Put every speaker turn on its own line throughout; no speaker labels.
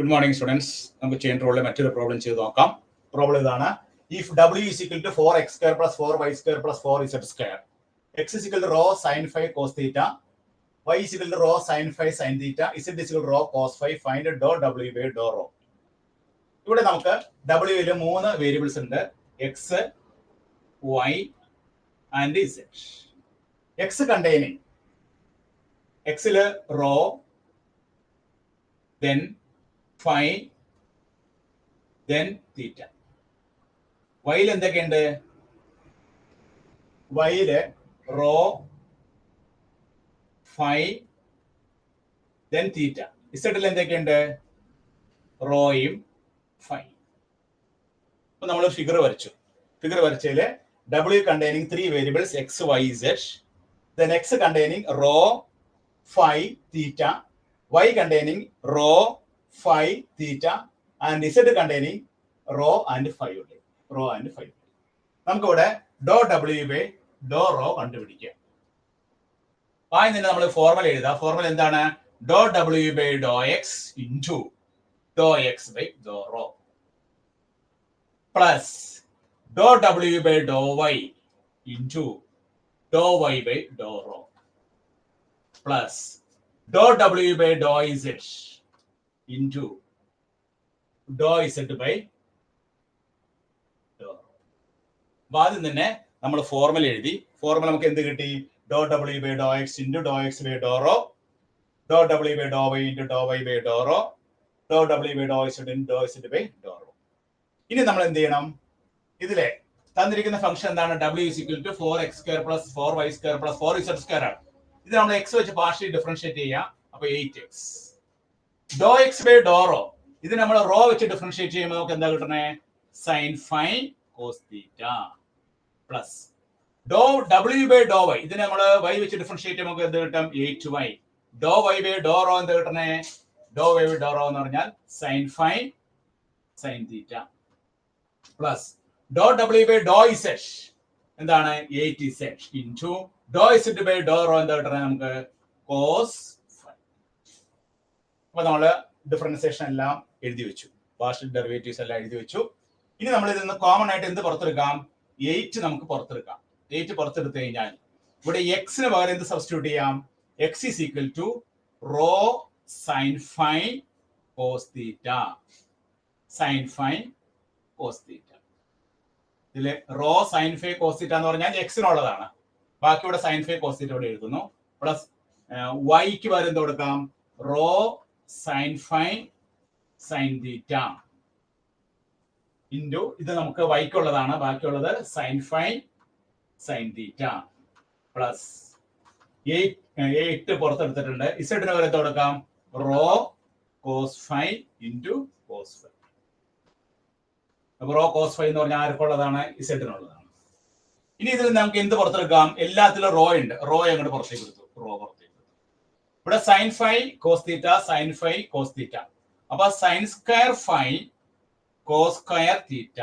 Good morning, students. നമുക്ക് chain റൂളിലെ മറ്റൊരു problem ചെയ്ത് നോക്കാം. പ്രോബ്ലം ഇതാണ്. If W is equal to 4x square plus 4y square plus 4z square, x is equal to rho sin phi cos theta, y is equal to rho sin phi sin theta, z is equal to rho cos phi, find dou W by dou rho. ഇവിടെ നമുക്ക് W യിൽ 3 variables ഉണ്ട്. x, y and z. x containing x ൽ rho, then phi, then theta. Y ൽ എന്തൊക്കെയുണ്ട്? Y ൽ rho, phi, then theta. Z ൽ എന്തൊക്കെയുണ്ട്? റോയും phi. അപ്പോൾ നമ്മൾ ഫിഗർ വരച്ചു. ഫിഗർ വരച്ചതിൽ W containing 3 variables x, y, z, then x containing rho, phi, theta, y containing rho, phi, theta, and z containing rho and phi. നമുക്ക് ഇവിടെ ഡോ W by ഡോ റോ കണ്ടുപിടിക്കാം. ആദ്യം തന്നെ നമ്മൾ ഫോർമുല എഴുതാം. ഫോർമുല എന്താണ്? ഡോ W ബൈ ഡോ എക്സ് ഇൻറ്റു ഡോ എക്സ് ബൈ ഡോ റോ പ്ലസ് ഡോ W ബൈ ഡോ വൈ ഇൻറ്റു ഡോ വൈ ബൈ ഡോ റോ പ്ലസ് ഡോ W ബൈ ഡോ ഇസെഡ് ഇൻറ്റു ഡോ ഇസെഡ് ബൈ ഡോ റോ. ആദ്യം തന്നെ നമ്മൾ ഫോർമുല എഴുതി. ഫോർമുല നമുക്ക് എന്ത് കിട്ടി? ഡോ W ബൈ ഡോ എക്സ് ഇൻറ്റു ഡോ എക്സ് ബൈ ഡോ റോ, ഡോ W ബൈ ഡോ വൈ ഇൻറ്റു ഡോ വൈ ബൈ ഡോ റോ, ഡോ W ബൈ ഡോ ഇസെഡ് ഇൻറ്റു ഡോ ഇസെഡ് ബൈ ഡോ റോ. ഇനി നമ്മൾ എന്ത് ചെയ്യണം? ഇതിലെ തന്നിരിക്കുന്ന ഫംഗ്ഷൻ എന്താണ്? W is equal to 4x square plus 4y square plus 4z square ആണ്. ഇത് നമ്മൾ x വെച്ച് പാർഷ്യലി ഡിഫറൻഷിയേറ്റ് ചെയ്യാം. അപ്പോൾ 8x. ഡോ എക്സ് ബൈ ഡോ റോ, ഇത് നമ്മൾ റോ വെച്ച് ഡിഫറൻഷിയേറ്റ് ചെയ്യുമ്പോൾ നമുക്ക് എന്താ കിട്ടണേ? Sine phi cos theta plus ഡോ W ബൈ ഡോ വൈ, ഇതിനെ നമ്മൾ y വെച്ച് ഡിഫറൻഷിയേറ്റ് ചെയ്യുമ്പോൾ നമുക്ക് എന്ത് കിട്ടും? 8y. ഡോ y ബൈ ഡോ റോ എന്ത് കിട്ടണേ? ഡോ y ബൈ ഡോ റോ എന്ന് പറഞ്ഞാൽ sine phi sine theta plus ഡോ W ബൈ ഡോ ഇസെഡ് എന്താണ്? 8z ഇൻറ്റു ഡോ ഇസെഡ് ബൈ ഡോ റോ എന്താ കിട്ടണേ? നമുക്ക് കോസ് ഫൈ. അപ്പൊ നമ്മള് ഡിഫറൻസിയേഷൻ എല്ലാം എഴുതി വെച്ചു, പാർഷ്യൽ ഡെറിവേറ്റീവ്സ് എല്ലാം എഴുതി വെച്ചു. ഇനി നമ്മൾ ഇതിൽ നിന്ന് കോമൺ ആയിട്ട് എന്ത് പുറത്തെടുക്കാം? 8 നമുക്ക് പുറത്തെടുക്കാം. 8 പുറത്തെടുത്തു കഴിഞ്ഞാൽ ഇവിടെ എക്സിന് പകരം എന്ത് സബ്സ്റ്റിറ്റ്യൂട്ട് ചെയ്യാം? X is equal to rho sine phi cos theta. Sine phi cos theta. ഇതില് rho sine phi cos theta എന്ന് പറഞ്ഞാൽ എക്സിനുള്ളതാണ്. ബാക്കി ഇവിടെ സൈൻ ഫൈ കോസ് തീറ്റ ഇവിടെ എഴുതുന്നു. പ്ലസ് വൈക്ക് പകരം എന്ത് കൊടുക്കാം? Rho sine phi sine theta into ഇത് നമുക്ക് വൈക്കുള്ളതാണ്, ബാക്കിയുള്ളത് sine phi sine theta plus 8 പുറത്തെടുത്തിട്ടുണ്ട്. ഇസെഡിന് പകരം എന്ത് കൊടുക്കാം? Rho cos phi into cos phi. Rho cos phi എന്ന് പറഞ്ഞാൽ ആർക്കുള്ളതാണ്? ഇസെഡിനുള്ളതാണ്. ഇനി ഇതിൽ നമുക്ക് എന്ത് പുറത്തെടുക്കാം? എല്ലാത്തിലും റോ ഉണ്ട്. റോ അങ്ങോട്ട് പുറത്തേക്ക് എടുത്തു. റോ പുറത്തേക്ക് എടുത്തു. ഇവിടെ sine phi cos theta, sine phi cos theta. അപ്പൊ sine square phi cos square theta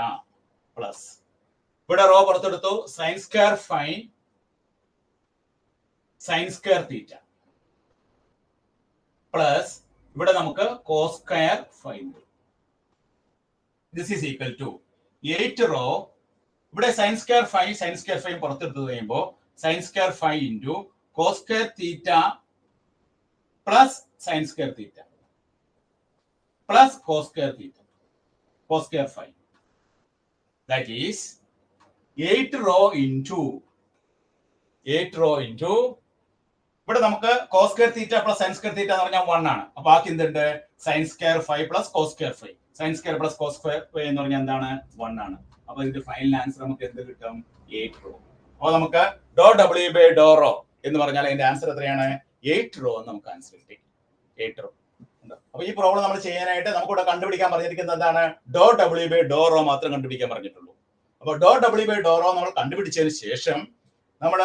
plus ഇവിടെ റോ പുറത്തെടുത്തു. Sine square phi sine square theta plus ഇവിടെ നമുക്ക് cos square phi. This is equal to 8 rho. ഇവിടെ sine square phi പുറത്തെടുത്ത് കഴിയുമ്പോൾ sine square phi into cos square theta plus sine square theta plus cos square theta cos square phi. That is 8 rho into ഇവിടെ നമുക്ക് cos square theta plus sine square theta എന്ന് പറഞ്ഞാൽ 1 ആണ്. അപ്പൊ ബാക്കി എന്തുണ്ട്? Sine square phi plus cos square phi. Sine square plus cos square phi എന്ന് പറഞ്ഞാൽ എന്താണ്? 1 ആണ്. അപ്പൊ ഇതിന്റെ ഫൈനൽ ആൻസർ നമുക്ക് എന്ത് കിട്ടും? 8 റോ. അപ്പൊ നമുക്ക് ഡോ W ബൈ ഡോ റോ എന്ന് പറഞ്ഞാൽ അതിന്റെ ആൻസർ എത്രയാണ്? 8 റോ എന്ന് നമുക്ക് ആൻസർ കിട്ടി. 8 റോ. അപ്പൊ ഈ പ്രോബ്ലം നമ്മൾ ചെയ്യാനായിട്ട് നമുക്ക് ഇവിടെ കണ്ടുപിടിക്കാൻ പറഞ്ഞിരിക്കുന്നത് എന്താണ്? ഡോ W ബൈ ഡോ റോ മാത്രം കണ്ടുപിടിക്കാൻ പറഞ്ഞിട്ടുള്ളൂ. അപ്പൊ ഡോ W ബൈ ഡോ റോ നമ്മൾ കണ്ടുപിടിച്ചതിന് ശേഷം നമ്മൾ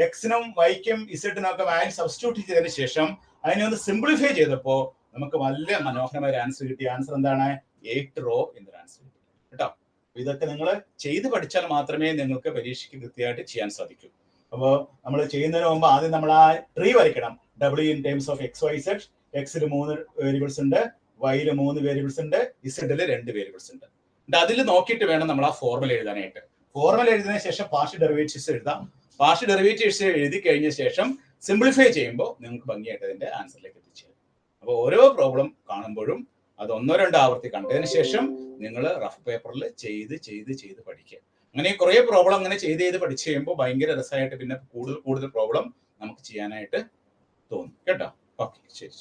എക്സിനും വൈക്കും ഇസെഡിനും ഒക്കെ വാല്യൂ സബ്സ്റ്റിറ്റ്യൂട്ട് ചെയ്തതിന് ശേഷം അതിനെ ഒന്ന് സിംപ്ലിഫൈ ചെയ്തപ്പോൾ നമുക്ക് വലിയ മനോഹരമായ ആൻസർ കിട്ടി. ആൻസർ എന്താണ്? 8 റോ എന്നൊരു ആൻസർ കിട്ടി കേട്ടോ. ഇതൊക്കെ നിങ്ങൾ ചെയ്ത് പഠിച്ചാൽ മാത്രമേ നിങ്ങൾക്ക് പരീക്ഷയ്ക്ക് കൃത്യമായിട്ട് ചെയ്യാൻ സാധിക്കൂ. അപ്പോൾ നമ്മൾ ചെയ്യുന്നതിന് മുമ്പ് ആദ്യം നമ്മൾ ആ ട്രീ വരയ്ക്കണം. W in terms of x, y, z. എക്സിൽ 3 വേരിയബിൾസ് ഉണ്ട്, വൈയില് 3 വേരിയബിൾസ് ഉണ്ട്, ഇസഡില് 2 വേരിയബിൾസ് ഉണ്ട്. അതിൽ നോക്കിയിട്ട് വേണം നമ്മൾ ആ ഫോർമുല എഴുതാനായിട്ട്. ഫോർമുല എഴുതിയതിനു ശേഷം പാർഷ്യൽ ഡെറിവേറ്റീവ്സ് എഴുതാം. പാർഷ്യൽ ഡെറിവേറ്റീവ്സ് എഴുതി കഴിഞ്ഞ ശേഷം സിംപ്ലിഫൈ ചെയ്യുമ്പോൾ നിങ്ങൾക്ക് ഭംഗിയായിട്ട് അതിന്റെ ആൻസറിലേക്ക് എത്തിച്ചേരും. അപ്പോൾ ഓരോ പ്രോബ്ലം കാണുമ്പോഴും അത് 1-2 ആവർത്തി കണ്ടതിന് ശേഷം നിങ്ങൾ റഫ് പേപ്പറിൽ ചെയ്ത് പഠിക്കുക. അങ്ങനെ കുറെ പ്രോബ്ലം അങ്ങനെ ചെയ്ത് പഠിച്ചു കഴിയുമ്പോൾ ഭയങ്കര രസമായിട്ട് പിന്നെ കൂടുതൽ പ്രോബ്ലം നമുക്ക് ചെയ്യാനായിട്ട് തോന്നും കേട്ടോ. ഓക്കെ, ശരി.